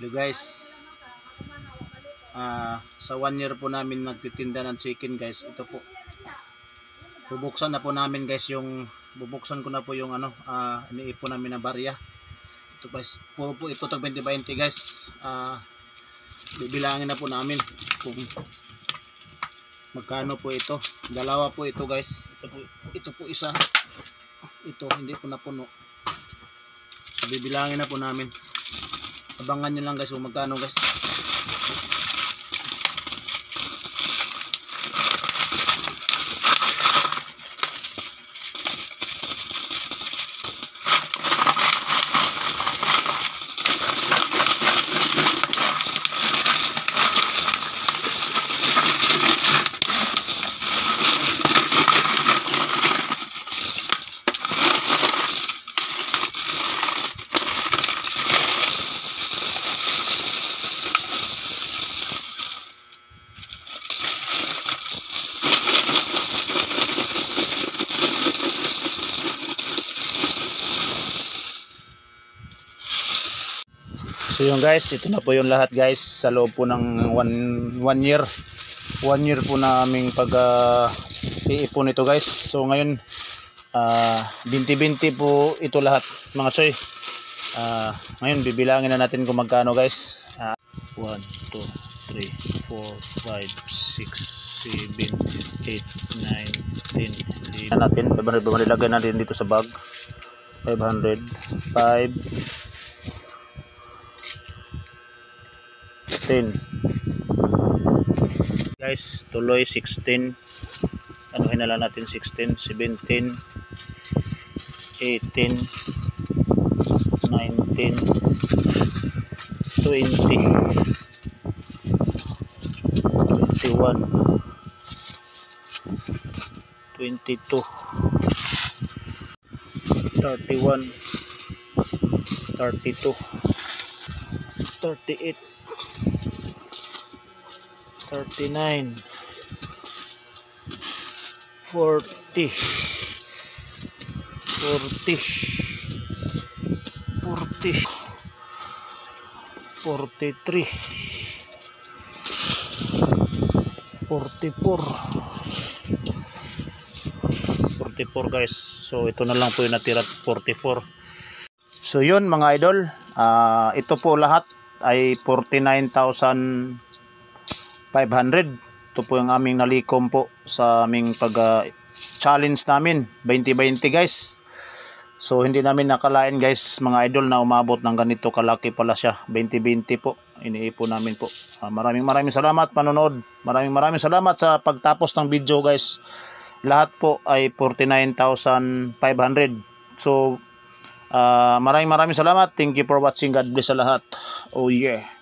Hello guys, sa 1 year po namin nagtitinda ng chicken guys. Ito po, bubuksan na po namin guys bubuksan ko na po yung iniipon namin na barya. Ito guys, puro po ito tag 20-20 guys. Bibilangin na po namin kung magkano po ito. Dalawa po ito guys. Ito po isa. Ito hindi po napuno. So bibilangin na po namin. Abangan nyo lang guys kung magkano guys. So yun guys, ito na po yung lahat guys sa loob po ng 1 year. 1 year po naming iipon ito guys. So ngayon 20-20 po ito lahat mga choy. Ngayon bibilangin na natin kung magkano guys. 1, 2, 3, 4, 5, 6, 7, 8, 9, 10, 11 natin. 500 ilagay natin dito sa bag. 500, 5, 10 guys, tuloy 16. Anuhin na lang natin 16, 17, 18, 19, 20, 21, 22, 31, 32, 38, 39, 40, 40, 40, 43, 44, 44 guys. So ito na lang po yung natira, 44. So yun mga idol, ito po lahat ay 49,500. Ito po yung aming nalikom po sa aming challenge namin 20-20 guys. So hindi namin nakalain guys mga idol na umabot ng ganito kalaki pala siya. 20-20 po iniipon namin po. Maraming salamat panonood. Maraming salamat sa pagtapos ng video guys. Lahat po ay 49,500. So maraming salamat. Thank you for watching. God bless sa lahat. Oh yeah.